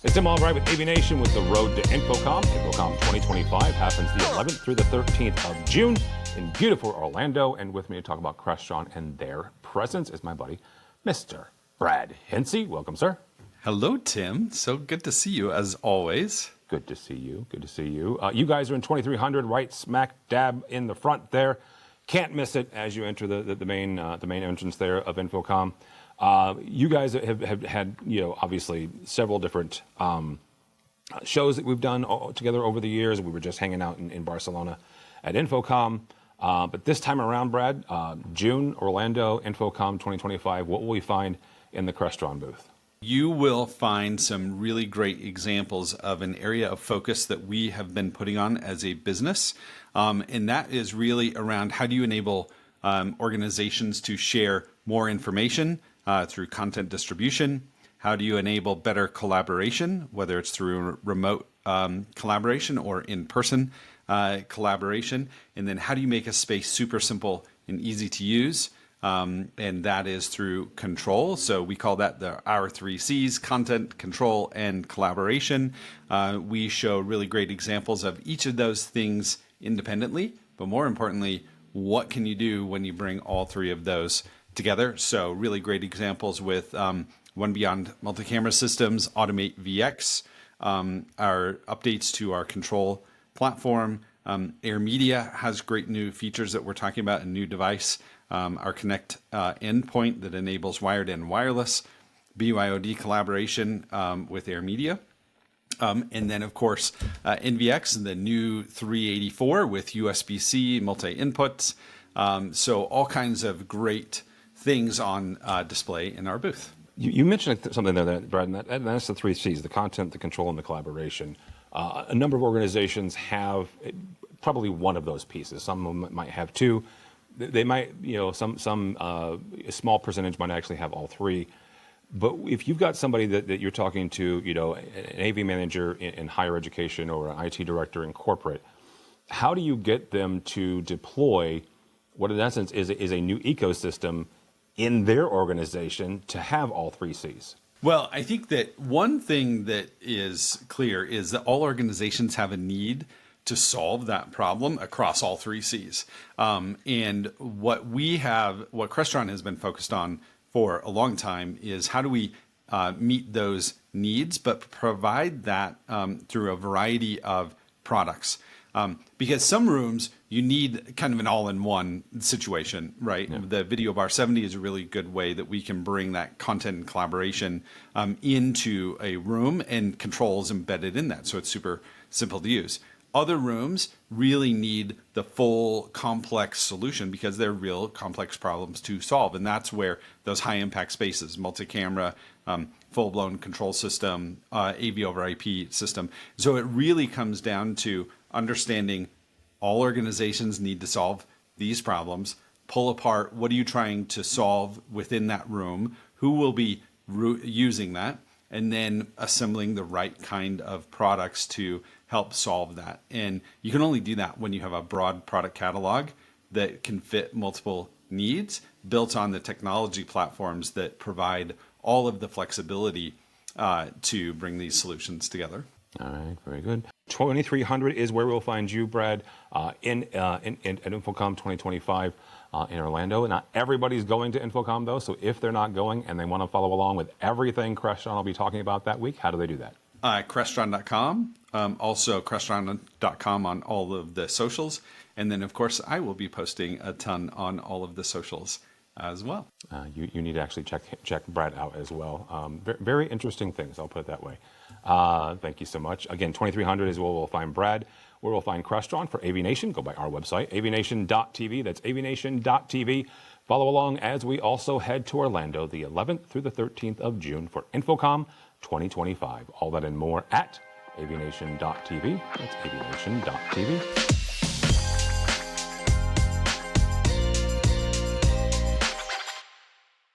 It's Tim Albright with AVNation with the road to InfoComm. InfoComm 2025 happens the 11th through the 13th of June in beautiful Orlando. And with me to talk about Crestron and their presence is my buddy, Mr. Brad Hintze. Welcome, sir. Hello, Tim. So good to see you as always. Good to see you. Good to see you. You guys are in 2300, right smack dab in the front there. Can't miss it as you enter the main entrance there of InfoComm. You guys have had, obviously several different shows that we've done together over the years. We were just hanging out in Barcelona at InfoComm. But this time around, Brad, June, Orlando, InfoComm 2025, what will we find in the Crestron booth? You will find some really great examples of an area of focus that we have been putting on as a business. And that is really around how do you enable organizations to share more information through content distribution? How do you enable better collaboration, whether it's through remote collaboration or in-person collaboration? And then how do you make a space super simple and easy to use? And that is through control. So we call that our 3 C's: content, control, and collaboration. We show really great examples of each of those things independently, but more importantly, what can you do when you bring all 3 of those together? So really great examples with One Beyond multi-camera systems, Automate VX, our updates to our control platform. Air Media has great new features that we're talking about, a new device, our Connect endpoint that enables wired and wireless, BYOD collaboration with Air Media. And then, of course, NVX, the new 384 with USB-C, multi-inputs. So all kinds of great things on display in our booth. You mentioned something there, Brad, and that's the 3 C's: the content, the control, and the collaboration. A number of organizations have probably one of those pieces. Some of them might have 2. They might, a small percentage might actually have all 3. But if you've got somebody that you're talking to, an AV manager in higher education or an IT director in corporate, how do you get them to deploy what in essence is a new ecosystem in their organization to have all 3 C's? Well, I think that one thing that is clear is that all organizations have a need to solve that problem across all 3 C's. And what Crestron has been focused on for a long time is how do we meet those needs, but provide that through a variety of products. Because some rooms, you need kind of an all-in-one situation, right? Yeah. The Video Bar 70 is a really good way that we can bring that content and collaboration into a room, and controls embedded in that. So it's super simple to use. Other rooms really need the full complex solution because they're real complex problems to solve. And that's where those high impact spaces, multi-camera, full-blown control system, AV over IP system. So it really comes down to understanding all organizations need to solve these problems, pull apart what are you trying to solve within that room, who will be using that, and then assembling the right kind of products to help solve that. And you can only do that when you have a broad product catalog that can fit multiple needs, built on the technology platforms that provide all of the flexibility to bring these solutions together. All right, very good. 2300 is where we'll find you, Brad, at InfoComm 2025 in Orlando. Not everybody's going to InfoComm, though, so if they're not going and they want to follow along with everything Crestron will be talking about that week, how do they do that? Crestron.com, also Crestron.com on all of the socials. And then, of course, I will be posting a ton on all of the socials as well. You need to actually check Brad out as well. Very interesting things, I'll put it that way. Thank you so much. Again, 2300 is where we'll find Brad, where we'll find Crestron. For AVNation, go by our website, avnation.tv. That's avnation.tv. Follow along as we also head to Orlando the 11th through the 13th of June for InfoComm 2025. All that and more at avnation.tv. That's avnation.tv.